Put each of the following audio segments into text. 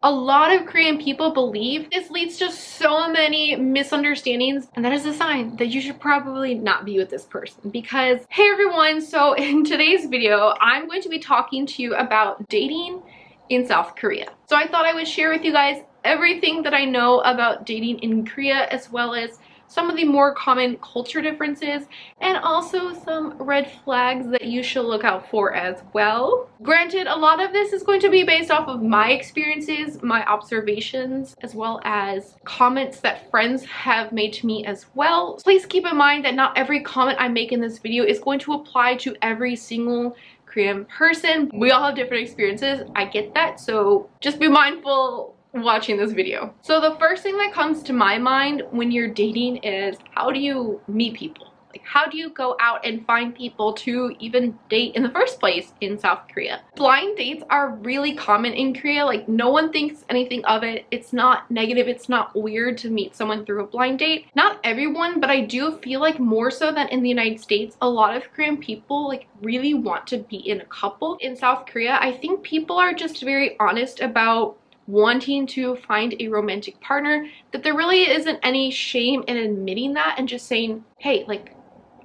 a lot of Korean people believe. This leads to so many misunderstandings, and that is a sign that you should probably not be with this person. Because, hey everyone, so in today's video, I'm going to be talking to you about dating in South Korea. So I thought I would share with you guys everything that I know about dating in Korea, as well as some of the more common culture differences, and also some red flags that you should look out for as well. Granted, a lot of this is going to be based off of my experiences, my observations, as well as comments that friends have made to me as well. Please keep in mind that not every comment I make in this video is going to apply to every single Korean person. We all have different experiences, I get that, so just be mindful watching this video. So the first thing that comes to my mind when you're dating is, how do you meet people? Like, how do you go out and find people to even date in the first place in South Korea? Blind dates are really common in Korea. Like, no one thinks anything of it. It's not negative. It's not weird to meet someone through a blind date. Not everyone, but I do feel like more so than in the United States, a lot of Korean people like really want to be in a couple. In South Korea, I think people are just very honest about wanting to find a romantic partner, that there really isn't any shame in admitting that and just saying, hey, like,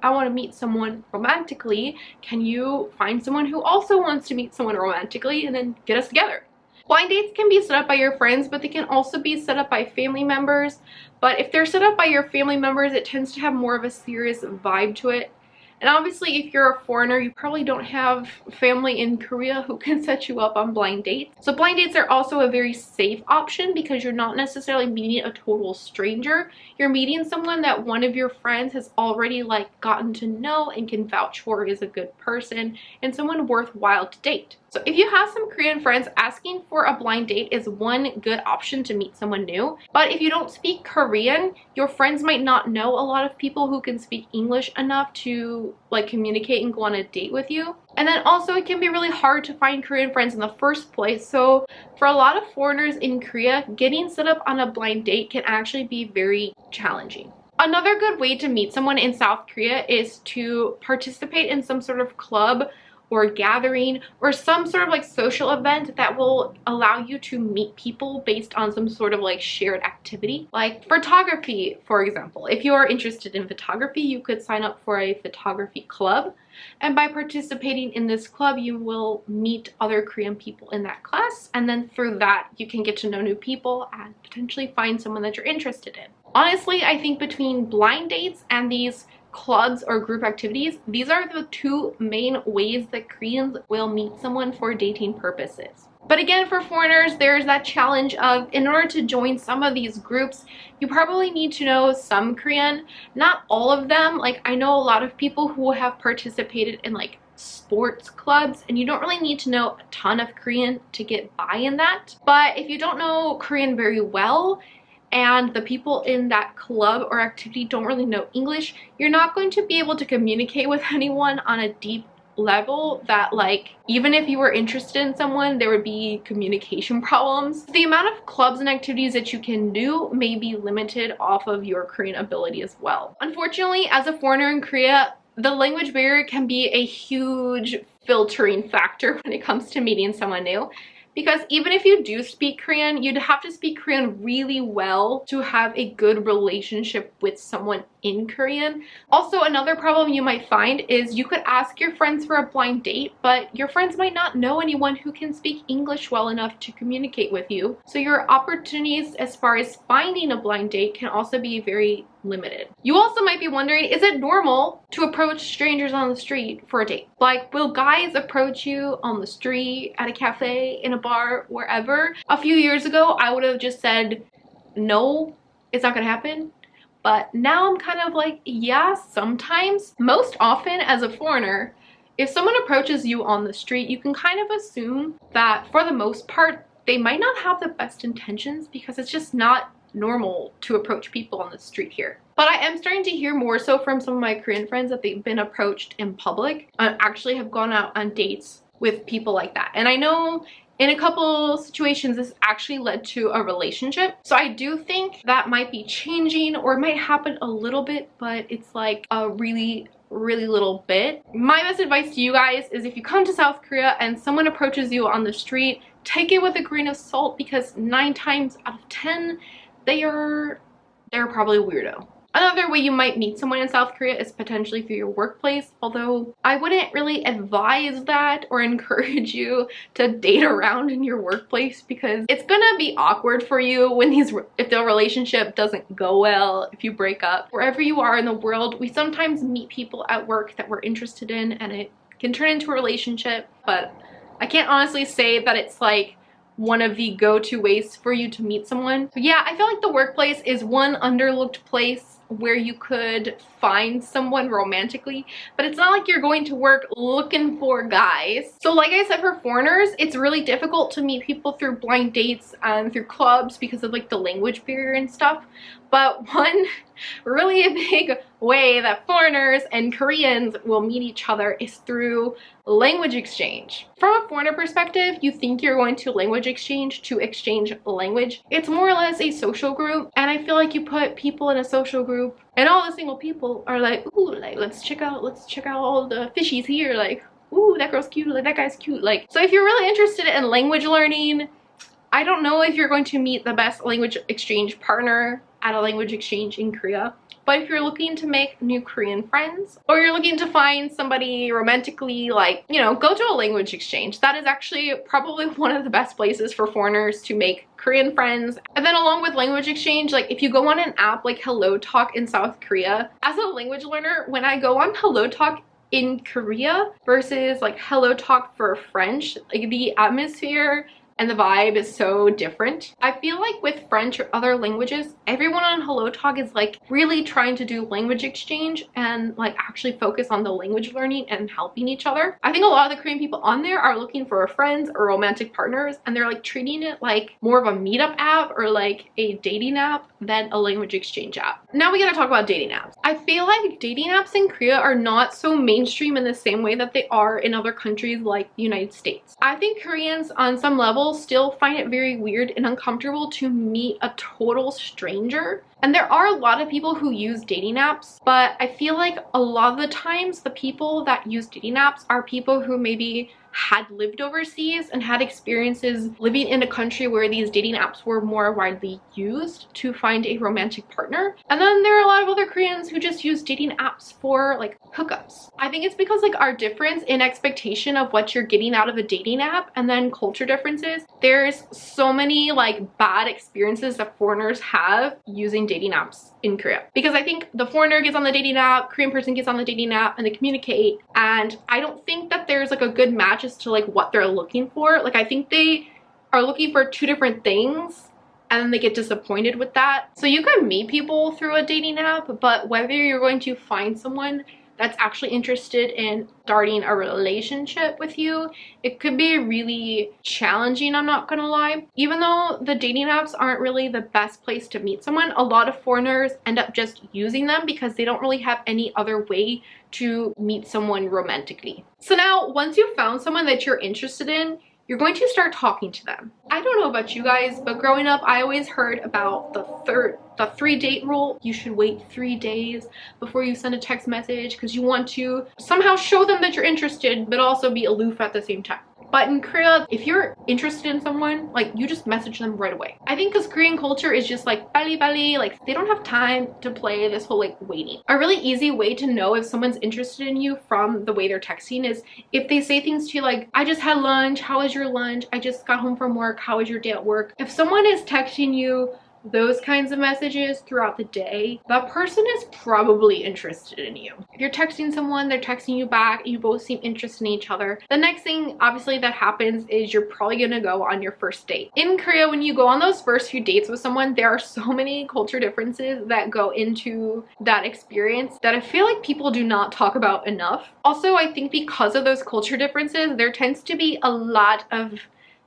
I want to meet someone romantically. Can you find someone who also wants to meet someone romantically and then get us together? Blind dates can be set up by your friends, but they can also be set up by family members. But if they're set up by your family members, it tends to have more of a serious vibe to it. And obviously, if you're a foreigner, you probably don't have family in Korea who can set you up on blind dates. So blind dates are also a very safe option because you're not necessarily meeting a total stranger. You're meeting someone that one of your friends has already like gotten to know and can vouch for is a good person and someone worthwhile to date. So if you have some Korean friends, asking for a blind date is one good option to meet someone new. But if you don't speak Korean, your friends might not know a lot of people who can speak English enough to like communicate and go on a date with you. And then also it can be really hard to find Korean friends in the first place. So for a lot of foreigners in Korea, getting set up on a blind date can actually be very challenging. Another good way to meet someone in South Korea is to participate in some sort of club or gathering or some sort of like social event that will allow you to meet people based on some sort of like shared activity, like photography, for example. If you are interested in photography, you could sign up for a photography club, and by participating in this club you will meet other Korean people in that class, and then through that you can get to know new people and potentially find someone that you're interested in. Honestly, I think between blind dates and these clubs or group activities, these are the two main ways that Koreans will meet someone for dating purposes. But again, for foreigners, there's that challenge of, in order to join some of these groups, you probably need to know some Korean. Not all of them. Like, I know a lot of people who have participated in like sports clubs, and you don't really need to know a ton of Korean to get by in that. But if you don't know Korean very well, and the people in that club or activity don't really know English, you're not going to be able to communicate with anyone on a deep level that, like, even if you were interested in someone, there would be communication problems. The amount of clubs and activities that you can do may be limited off of your Korean ability as well. Unfortunately, as a foreigner in Korea, the language barrier can be a huge filtering factor when it comes to meeting someone new. Because even if you do speak Korean, you'd have to speak Korean really well to have a good relationship with someone in Korean. Also, another problem you might find is you could ask your friends for a blind date, but your friends might not know anyone who can speak English well enough to communicate with you. So your opportunities as far as finding a blind date can also be very limited. You also might be wondering, is it normal to approach strangers on the street for a date? Like, will guys approach you on the street, at a cafe, in a bar, wherever? A few years ago, I would have just said, no, it's not gonna happen. But now I'm kind of like, yeah, sometimes. Most often as a foreigner, if someone approaches you on the street, you can kind of assume that for the most part, they might not have the best intentions, because it's just not normal to approach people on the street here. But I am starting to hear more so from some of my Korean friends that they've been approached in public and actually have gone out on dates with people like that. And I know in a couple situations this actually led to a relationship. So I do think that might be changing, or it might happen a little bit, but it's like a really little bit. My best advice to you guys is, if you come to South Korea and someone approaches you on the street, take it with a grain of salt because 9 times out of 10 they're probably a weirdo. Another way you might meet someone in South Korea is potentially through your workplace, although I wouldn't really advise that or encourage you to date around in your workplace because it's gonna be awkward for you when if the relationship doesn't go well, if you break up. Wherever you are in the world, we sometimes meet people at work that we're interested in and it can turn into a relationship, but I can't honestly say that it's like one of the go-to ways for you to meet someone. So yeah, I feel like the workplace is one underlooked place where you could find someone romantically, but it's not like you're going to work looking for guys. So like I said, for foreigners, it's really difficult to meet people through blind dates and through clubs because of like the language barrier and stuff. But one really big way that foreigners and Koreans will meet each other is through language exchange. From a foreigner perspective, you think you're going to language exchange to exchange language. It's more or less a social group, and I feel like you put people in a social group and all the single people are like, ooh, like let's check out all the fishies here, like, ooh, that girl's cute, like that guy's cute. Like, so if you're really interested in language learning, I don't know if you're going to meet the best language exchange partner at a language exchange in Korea. But if you're looking to make new Korean friends, or you're looking to find somebody romantically, like, you know, go to a language exchange. That is actually probably one of the best places for foreigners to make Korean friends. And then along with language exchange, like if you go on an app like Hello Talk in South Korea, as a language learner, when I go on Hello Talk in Korea versus like Hello Talk for French, like the atmosphere and the vibe is so different. I feel like with French or other languages, everyone on Hello Talk is like really trying to do language exchange and like actually focus on the language learning and helping each other. I think a lot of the Korean people on there are looking for friends or romantic partners, and they're like treating it like more of a meetup app or like a dating app than a language exchange app. Now we gotta talk about dating apps. I feel like dating apps in Korea are not so mainstream in the same way that they are in other countries like the United States. I think Koreans on some level still find it very weird and uncomfortable to meet a total stranger. And there are a lot of people who use dating apps, but I feel like a lot of the times the people that use dating apps are people who maybe had lived overseas and had experiences living in a country where these dating apps were more widely used to find a romantic partner. And then there are a lot of other Koreans who just use dating apps for like hookups. I think it's because like our difference in expectation of what you're getting out of a dating app and then culture differences. There's so many like bad experiences that foreigners have using dating apps in Korea, because I think the foreigner gets on the dating app, Korean person gets on the dating app, and they communicate, and I don't think that there's like a good match as to like what they're looking for. Like I think they are looking for two different things and then they get disappointed with that. So you can meet people through a dating app, but whether you're going to find someone that's actually interested in starting a relationship with you, it could be really challenging, I'm not gonna lie. Even though the dating apps aren't really the best place to meet someone, a lot of foreigners end up just using them because they don't really have any other way to meet someone romantically. So now, once you've found someone that you're interested in, you're going to start talking to them. I don't know about you guys, but growing up, I always heard about the 3-date rule. You should wait 3 days before you send a text message because you want to somehow show them that you're interested, but also be aloof at the same time. But in Korea, if you're interested in someone, like you just message them right away. I think because Korean culture is just like 빨리빨리, like they don't have time to play this whole like waiting. A really easy way to know if someone's interested in you from the way they're texting is if they say things to you like, I just had lunch, how was your lunch? I just got home from work, how was your day at work? If someone is texting you those kinds of messages throughout the day, that person is probably interested in you. If you're texting someone, they're texting you back, you both seem interested in each other, the next thing obviously that happens is you're probably gonna go on your first date. In Korea, when you go on those first few dates with someone, there are so many culture differences that go into that experience that I feel like people do not talk about enough. Also, I think because of those culture differences, there tends to be a lot of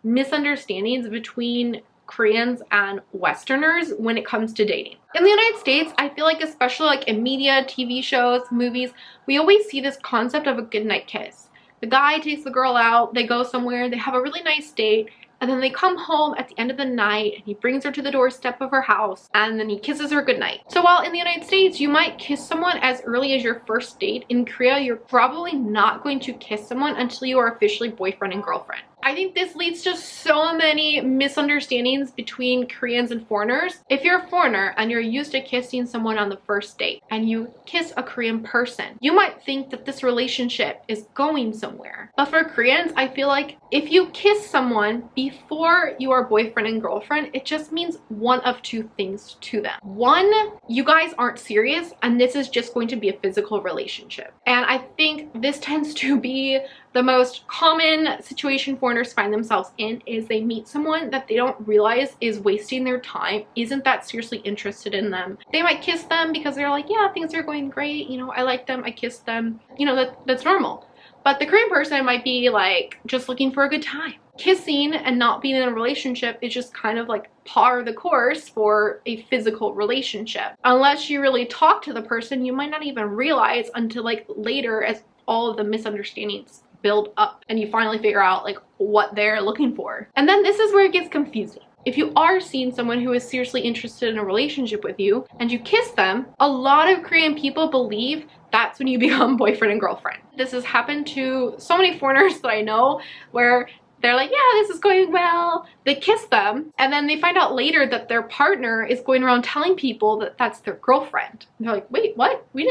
misunderstandings between Koreans and Westerners when it comes to dating. In the United States, I feel like especially like in media, TV shows, movies, we always see this concept of a goodnight kiss. The guy takes the girl out, they go somewhere, they have a really nice date, and then they come home at the end of the night and he brings her to the doorstep of her house and then he kisses her goodnight. So while in the United States you might kiss someone as early as your first date, in Korea you're probably not going to kiss someone until you are officially boyfriend and girlfriend. I think this leads to so many misunderstandings between Koreans and foreigners. If you're a foreigner and you're used to kissing someone on the first date and you kiss a Korean person, you might think that this relationship is going somewhere. But for Koreans, I feel like if you kiss someone before you are boyfriend and girlfriend, it just means one of two things to them. One, you guys aren't serious and this is just going to be a physical relationship. And I think this tends to be the most common situation foreigners find themselves in, is they meet someone that they don't realize is wasting their time, isn't that seriously interested in them. They might kiss them because they're like, yeah, things are going great, you know, I like them, I kissed them, you know, that's normal. But the Korean person might be like just looking for a good time. Kissing and not being in a relationship is just kind of like par the course for a physical relationship. Unless you really talk to the person, you might not even realize until like later, as all of the misunderstandings build up and you finally figure out like what they're looking for. And then this is where it gets confusing. If you are seeing someone who is seriously interested in a relationship with you and you kiss them, a lot of Korean people believe that's when you become boyfriend and girlfriend. This has happened to so many foreigners that I know where they're like, yeah, this is going well. They kiss them and then they find out later that their partner is going around telling people that that's their girlfriend. And they're like, wait, what? We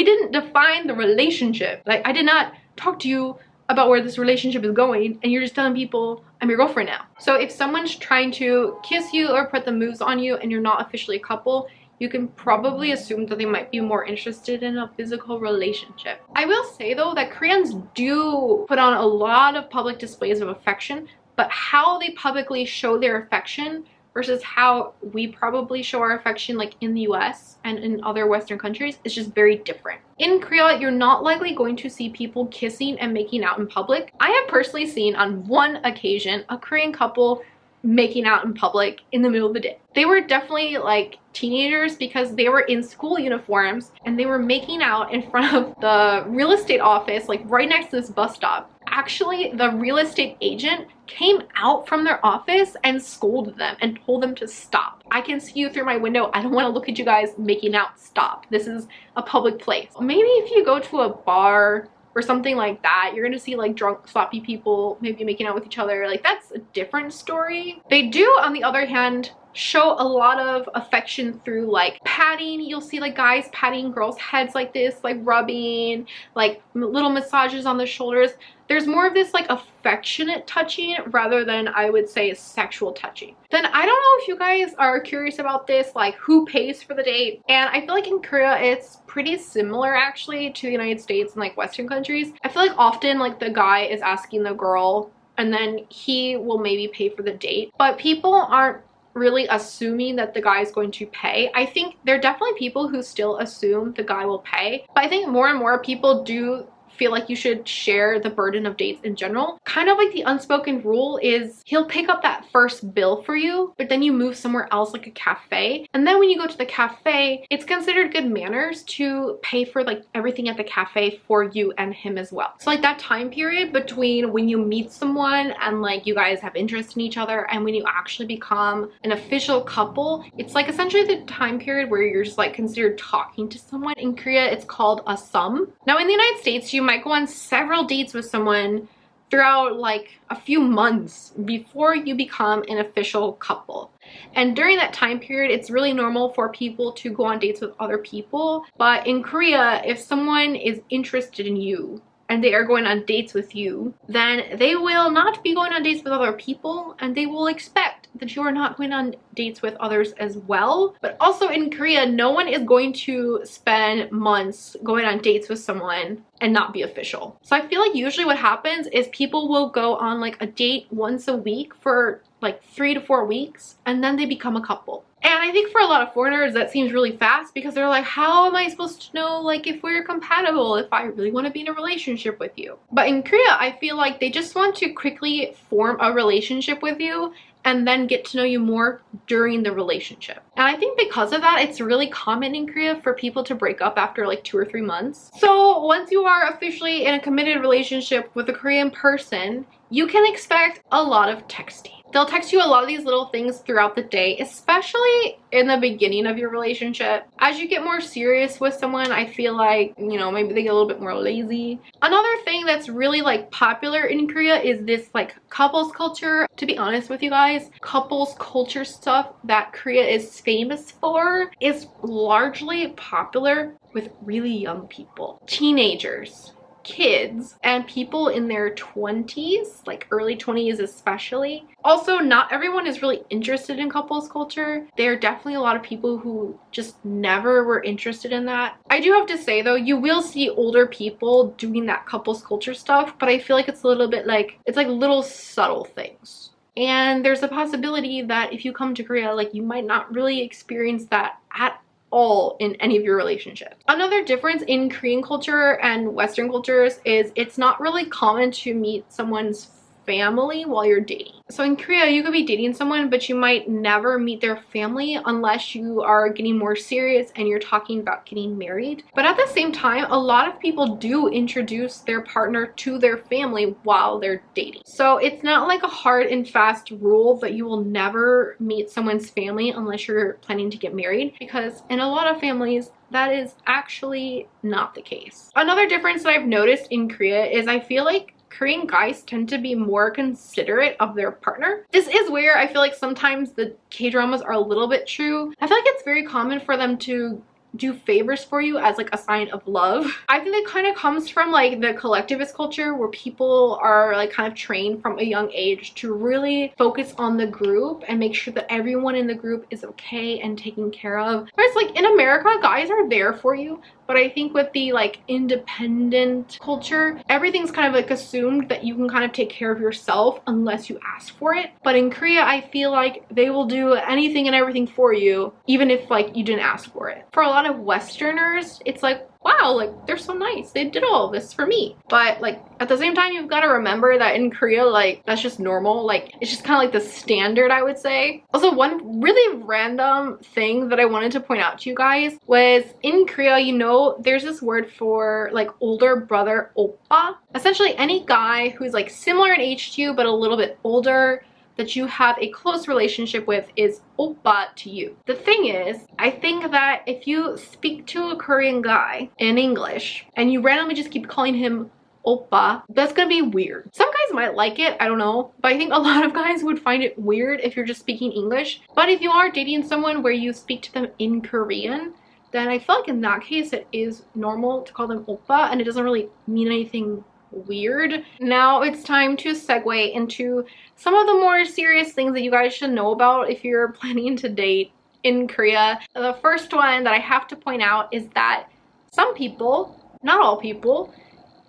didn't define the relationship. Like, I did not talk to you about where this relationship is going and you're just telling people I'm your girlfriend now. So if someone's trying to kiss you or put the moves on you and you're not officially a couple, you can probably assume that they might be more interested in a physical relationship. I will say though that Koreans do put on a lot of public displays of affection, but how they publicly show their affection versus how we probably show our affection like in the US and in other Western countries is just very different. In Korea, you're not likely going to see people kissing and making out in public. I have personally seen on one occasion a Korean couple making out in public in the middle of the day. They were definitely like teenagers because they were in school uniforms and they were making out in front of the real estate office, like right next to this bus stop. Actually, the real estate agent came out from their office and scolded them and told them to stop. I can see you through my window. I don't want to look at you guys making out. Stop. This is a public place. Maybe if you go to a bar or something like that, you're gonna see like drunk, sloppy people maybe making out with each other. Like, that's a different story. They do, on the other hand, show a lot of affection through like patting. You'll see like guys patting girls' heads like this, like rubbing, like little massages on the shoulders. There's more of this like affectionate touching rather than, I would say, sexual touching. Then I don't know if you guys are curious about this, like who pays for the date. And I feel like in Korea it's pretty similar actually to the United States and like Western countries. I feel like often like the guy is asking the girl and then he will maybe pay for the date, but people aren't really assuming that the guy is going to pay. I think there are definitely people who still assume the guy will pay, but I think more and more people do feel like you should share the burden of dates in general. Kind of like the unspoken rule is he'll pick up that first bill for you, but then you move somewhere else like a cafe. And then when you go to the cafe, it's considered good manners to pay for like everything at the cafe for you and him as well. So like that time period between when you meet someone and like you guys have interest in each other and when you actually become an official couple, it's like essentially the time period where you're just like considered talking to someone. In Korea, it's called a sum. Now in the United States, you might go on several dates with someone throughout like a few months before you become an official couple. And during that time period, it's really normal for people to go on dates with other people. But in Korea, if someone is interested in you and they are going on dates with you, then they will not be going on dates with other people and they will expect that you are not going on dates with others as well. But also in Korea, no one is going to spend months going on dates with someone and not be official. So I feel like usually what happens is people will go on like a date once a week for like 3 to 4 weeks and then they become a couple. And I think for a lot of foreigners that seems really fast because they're like, how am I supposed to know like if we're compatible, if I really want to be in a relationship with you? But in Korea, I feel like they just want to quickly form a relationship with you and then get to know you more during the relationship. And I think because of that, it's really common in Korea for people to break up after like 2 or 3 months. So once you are officially in a committed relationship with a Korean person, you can expect a lot of texting. They'll text you a lot of these little things throughout the day, especially in the beginning of your relationship. As you get more serious with someone, I feel like, you know, maybe they get a little bit more lazy. Another thing that's really like popular in Korea is this like couples culture. To be honest with you guys, couples culture stuff that Korea is famous for is largely popular with really young people, teenagers, kids, and people in their 20s, like early 20s especially. Also, not everyone is really interested in couples culture. There are definitely a lot of people who just never were interested in that. I do have to say though, you will see older people doing that couples culture stuff, but I feel like it's a little bit like, it's like little subtle things. And there's a possibility that if you come to Korea, like you might not really experience that at all in any of your relationships. Another difference in Korean culture and Western cultures is it's not really common to meet someone's family while you're dating. So in Korea, you could be dating someone, but you might never meet their family unless you are getting more serious and you're talking about getting married. But at the same time, a lot of people do introduce their partner to their family while they're dating. So it's not like a hard and fast rule that you will never meet someone's family unless you're planning to get married, because in a lot of families, that is actually not the case. Another difference that I've noticed in Korea is I feel like Korean guys tend to be more considerate of their partner. This is where I feel like sometimes the K-dramas are a little bit true. I feel like it's very common for them to do favors for you as like a sign of love. I think it kind of comes from like the collectivist culture where people are like kind of trained from a young age to really focus on the group and make sure that everyone in the group is okay and taken care of. Whereas like in America, guys are there for you, but I think with the like independent culture, everything's kind of like assumed that you can kind of take care of yourself unless you ask for it. But in Korea, I feel like they will do anything and everything for you, even if like you didn't ask for it. For a lot of Westerners, it's like, wow, like they're so nice, they did all this for me. But like at the same time, you've got to remember that in Korea, like that's just normal. Like it's just kind of like the standard, I would say. Also, one really random thing that I wanted to point out to you guys was in Korea, you know, there's this word for like older brother, oppa. Essentially any guy who's like similar in age to you but a little bit older that you have a close relationship with is oppa to you. The thing is, I think that if you speak to a Korean guy in English and you randomly just keep calling him oppa, that's gonna be weird. Some guys might like it, I don't know, but I think a lot of guys would find it weird if you're just speaking English. But if you are dating someone where you speak to them in Korean, then I feel like in that case it is normal to call them oppa and it doesn't really mean anything weird. Now it's time to segue into some of the more serious things that you guys should know about if you're planning to date in Korea. The first one that I have to point out is that some people, not all people,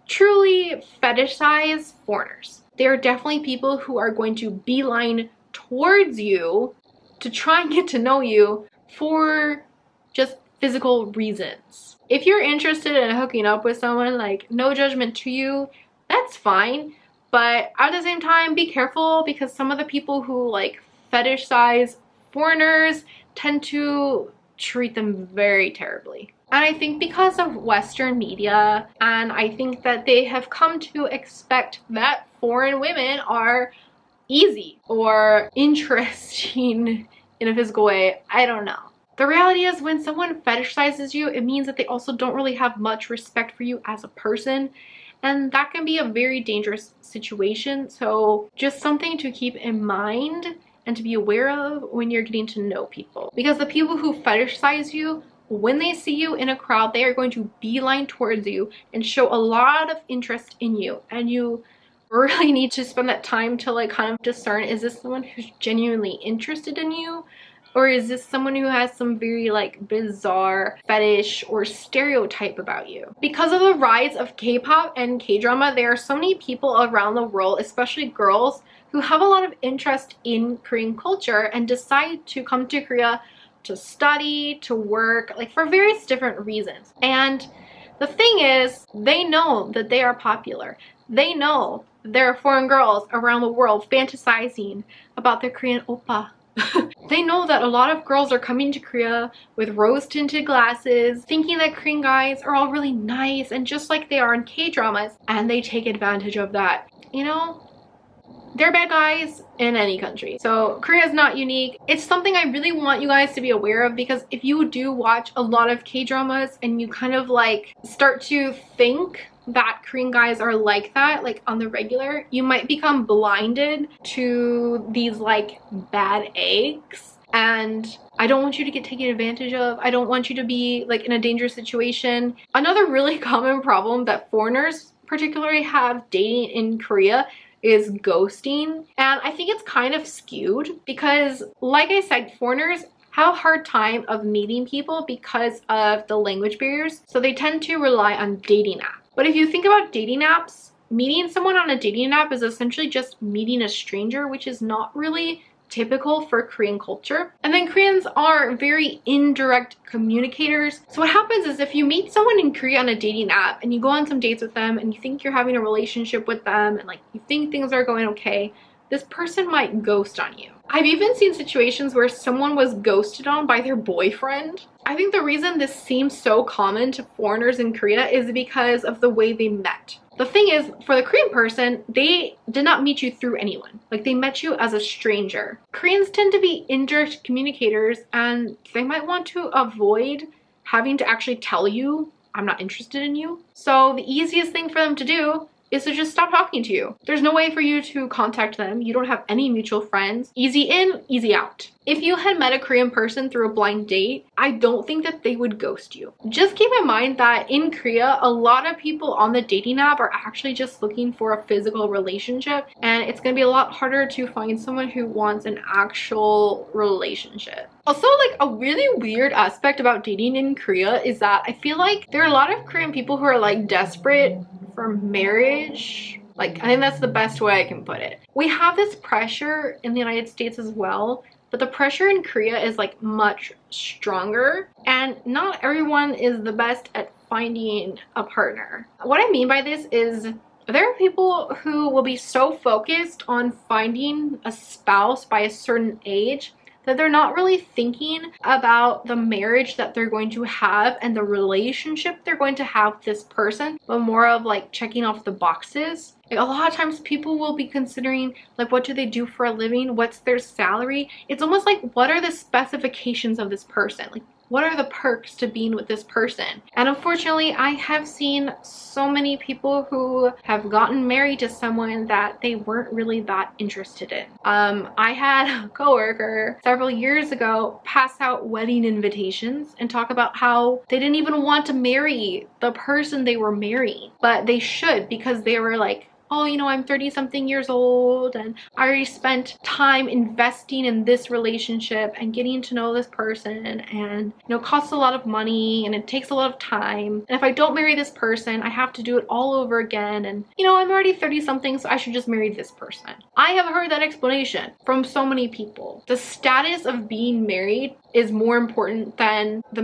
truly fetishize foreigners. There are definitely people who are going to beeline towards you to try and get to know you for just physical reasons. If you're interested in hooking up with someone, like no judgment to you, that's fine. But at the same time, be careful because some of the people who like fetishize foreigners tend to treat them very terribly. And I think because of Western media, and I think that they have come to expect that foreign women are easy or interesting in a physical way. I don't know. The reality is when someone fetishizes you, it means that they also don't really have much respect for you as a person. And that can be a very dangerous situation. So just something to keep in mind and to be aware of when you're getting to know people. Because the people who fetishize you, when they see you in a crowd, they are going to beeline towards you and show a lot of interest in you. And you really need to spend that time to like kind of discern, is this someone who's genuinely interested in you? Or is this someone who has some very like bizarre fetish or stereotype about you? Because of the rise of K-pop and K-drama, there are so many people around the world, especially girls, who have a lot of interest in Korean culture and decide to come to Korea to study, to work, like for various different reasons. And the thing is, they know that they are popular. They know there are foreign girls around the world fantasizing about their Korean oppa. They know that a lot of girls are coming to Korea with rose-tinted glasses, thinking that Korean guys are all really nice and just like they are in K-dramas, and they take advantage of that. You know, They're bad guys in any country. So Korea is not unique. It's something I really want you guys to be aware of, because if you do watch a lot of K-dramas and you kind of like start to think that Korean guys are like that, like on the regular, you might become blinded to these like bad eggs. And I don't want you to get taken advantage of. I don't want you to be like in a dangerous situation. Another really common problem that foreigners particularly have dating in Korea is ghosting. And I think it's kind of skewed because, like I said, foreigners have a hard time of meeting people because of the language barriers. So they tend to rely on dating apps. But if you think about dating apps, meeting someone on a dating app is essentially just meeting a stranger, which is not really typical for Korean culture. And then Koreans are very indirect communicators. So what happens is if you meet someone in Korea on a dating app and you go on some dates with them and you think you're having a relationship with them and like you think things are going okay, this person might ghost on you. I've even seen situations where someone was ghosted on by their boyfriend. I think the reason this seems so common to foreigners in Korea is because of the way they met. The thing is, for the Korean person, they did not meet you through anyone. Like, they met you as a stranger. Koreans tend to be indirect communicators, and they might want to avoid having to actually tell you, I'm not interested in you. So the easiest thing for them to do is to just stop talking to you. There's no way for you to contact them. You don't have any mutual friends. Easy in, easy out. If you had met a Korean person through a blind date, I don't think that they would ghost you. Just keep in mind that in Korea, a lot of people on the dating app are actually just looking for a physical relationship, and it's gonna be a lot harder to find someone who wants an actual relationship. Also, like, a really weird aspect about dating in Korea is that I feel like there are a lot of Korean people who are like desperate for marriage. Like, I think that's the best way I can put it. We have this pressure in the United States as well, but the pressure in Korea is like much stronger, and not everyone is the best at finding a partner. What I mean by this is there are people who will be so focused on finding a spouse by a certain age that they're not really thinking about the marriage that they're going to have and the relationship they're going to have with this person, but more of like checking off the boxes. Like, a lot of times people will be considering like, what do they do for a living? What's their salary? It's almost like, what are the specifications of this person? Like, what are the perks to being with this person? And unfortunately, I have seen so many people who have gotten married to someone that they weren't really that interested in. I had a coworker several years ago pass out wedding invitations and talk about how they didn't even want to marry the person they were marrying, but they should, because they were like, oh, you know, I'm 30-something years old and I already spent time investing in this relationship and getting to know this person, and, you know, it costs a lot of money and it takes a lot of time. And if I don't marry this person, I have to do it all over again. And, you know, I'm already 30-something, so I should just marry this person. I have heard that explanation from so many people. The status of being married is more important than the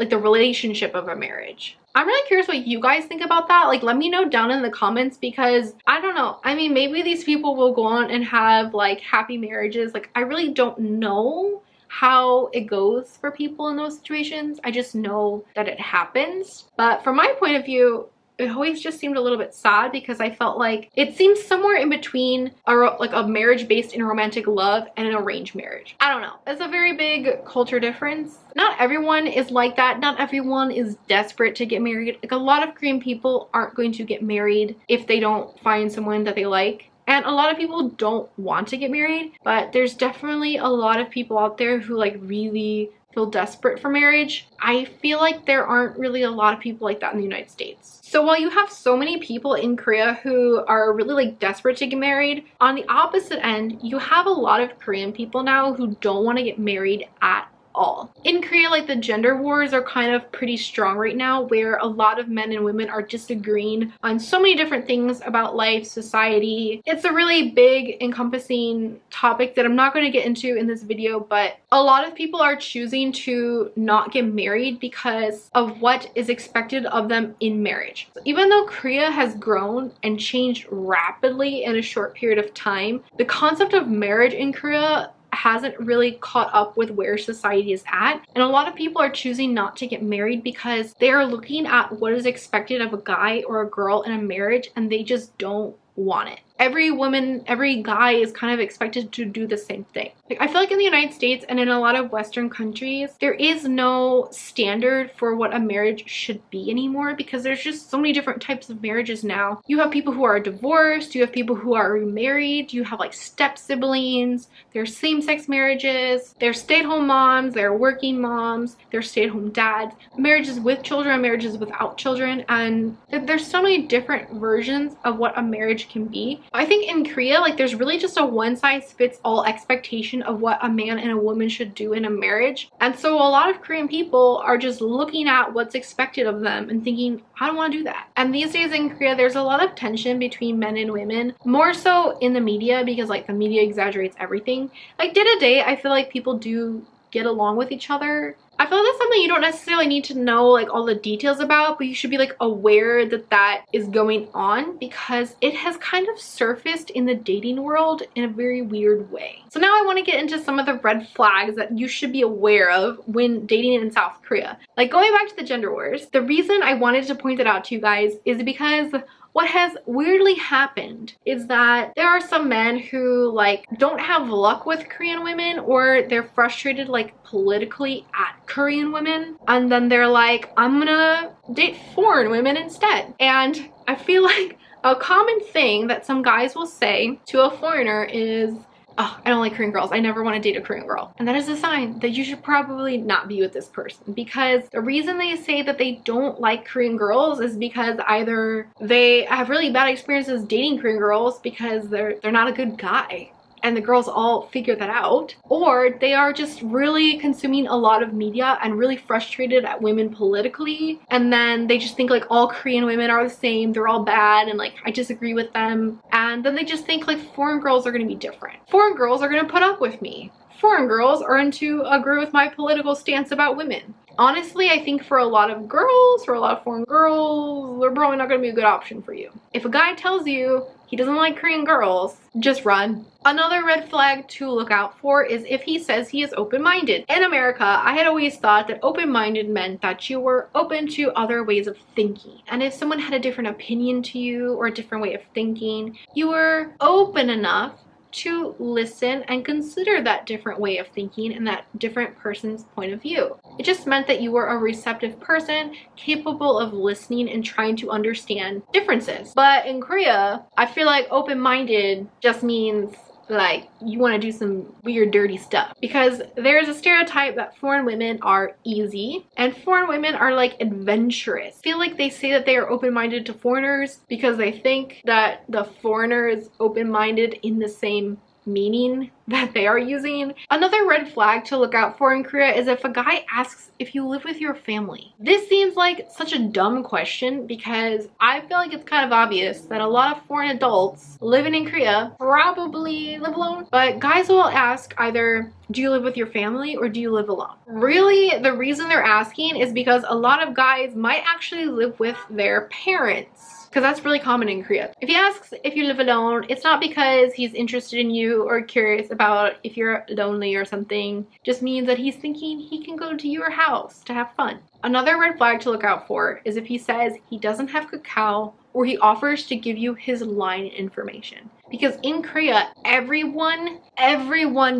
the relationship of a marriage. I'm really curious what you guys think about that. Like, let me know down in the comments, because I don't know. I mean, maybe these people will go on and have like happy marriages. Like, I really don't know how it goes for people in those situations. I just know that it happens. But from my point of view, it always just seemed a little bit sad, because I felt like it seems somewhere in between a marriage based in romantic love and an arranged marriage. I don't know. It's a very big culture difference. Not everyone is like that. Not everyone is desperate to get married. Like, a lot of Korean people aren't going to get married if they don't find someone that they like. And a lot of people don't want to get married, but there's definitely a lot of people out there who like really feel desperate for marriage. I feel like there aren't really a lot of people like that in the United States. So while you have so many people in Korea who are really like desperate to get married, on the opposite end, you have a lot of Korean people now who don't want to get married at all. In Korea, like, the gender wars are kind of pretty strong right now, where a lot of men and women are disagreeing on so many different things about life, society. It's a really big, encompassing topic that I'm not going to get into in this video, but a lot of people are choosing to not get married because of what is expected of them in marriage. So even though Korea has grown and changed rapidly in a short period of time, the concept of marriage in Korea hasn't really caught up with where society is at, and a lot of people are choosing not to get married because they are looking at what is expected of a guy or a girl in a marriage and they just don't want it. every woman, every guy is kind of expected to do the same thing. Like, I feel like in the United States and in a lot of Western countries, there is no standard for what a marriage should be anymore, because there's just so many different types of marriages now. You have people who are divorced, you have people who are remarried, you have like step siblings, there's same-sex marriages, there's stay-at-home moms, there are working moms, there's stay-at-home dads, marriages with children, marriages without children, and there's so many different versions of what a marriage can be. I think in Korea, like, there's really just a one-size-fits-all expectation of what a man and a woman should do in a marriage, and so a lot of Korean people are just looking at what's expected of them and thinking, I don't want to do that. And these days in Korea, there's a lot of tension between men and women, more so in the media, because like the media exaggerates everything. Like, day to day, I feel like people do get along with each other. I feel like that's something you don't necessarily need to know like all the details about, but you should be like aware that that is going on, because it has kind of surfaced in the dating world in a very weird way. So now I want to get into some of the red flags that you should be aware of when dating in South Korea. Like, going back to the gender wars, the reason I wanted to point it out to you guys is because what has weirdly happened is that there are some men who like don't have luck with Korean women, or they're frustrated like politically at Korean women, and then they're like, I'm gonna date foreign women instead. And I feel like a common thing that some guys will say to a foreigner is, oh, I don't like Korean girls, I never want to date a Korean girl. And that is a sign that you should probably not be with this person, because the reason they say that they don't like Korean girls is because either they have really bad experiences dating Korean girls because they're not a good guy, and the girls all figure that out, or they are just really consuming a lot of media and really frustrated at women politically, and then they just think like all Korean women are the same, they're all bad, and like I disagree with them, and then they just think like foreign girls are gonna be different. Foreign girls are gonna put up with me. Foreign girls are going to agree with my political stance about women. Honestly, I think for a lot of girls, for a lot of foreign girls, they're probably not going to be a good option for you. If a guy tells you he doesn't like Korean girls, just run. Another red flag to look out for is if he says he is open-minded. In America, I had always thought that open-minded meant that you were open to other ways of thinking. And if someone had a different opinion to you or a different way of thinking, you were open enough to listen and consider that different way of thinking and that different person's point of view. It just meant that you were a receptive person, capable of listening and trying to understand differences. But in Korea, I feel like open-minded just means like you want to do some weird dirty stuff, because there's a stereotype that foreign women are easy and foreign women are like adventurous. I feel like they say that they are open-minded to foreigners because they think that the foreigner is open-minded in the same meaning that they are using. Another red flag to look out for in Korea is if a guy asks if you live with your family. This seems like such a dumb question, because I feel like it's kind of obvious that a lot of foreign adults living in Korea probably live alone, but guys will ask either, do you live with your family or do you live alone? Really, the reason they're asking is because a lot of guys might actually live with their parents, because that's really common in Korea. If he asks if you live alone, it's not because he's interested in you or curious about if you're lonely or something. It just means that he's thinking he can go to your house to have fun. Another red flag to look out for is if he says he doesn't have cacao, or he offers to give you his line information. Because in Korea, everyone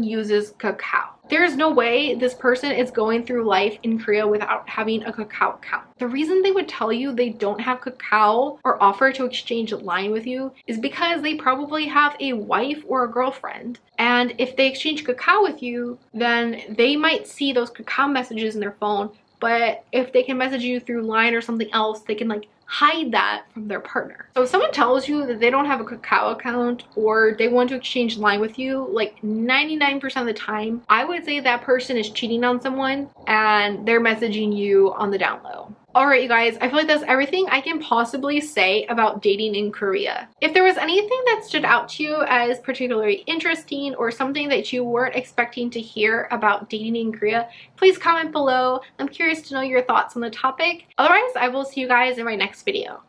uses cacao. There's no way this person is going through life in Korea without having a cacao account. The reason they would tell you they don't have cacao or offer to exchange line with you is because they probably have a wife or a girlfriend. And if they exchange cacao with you, then they might see those cacao messages in their phone. But if they can message you through line or something else, they can like hide that from their partner. So if someone tells you that they don't have a cacao account or they want to exchange line with you, like 99% of the time, I would say that person is cheating on someone and they're messaging you on the down low. Alright, you guys, I feel like that's everything I can possibly say about dating in Korea. If there was anything that stood out to you as particularly interesting or something that you weren't expecting to hear about dating in Korea, please comment below. I'm curious to know your thoughts on the topic. Otherwise, I will see you guys in my next video.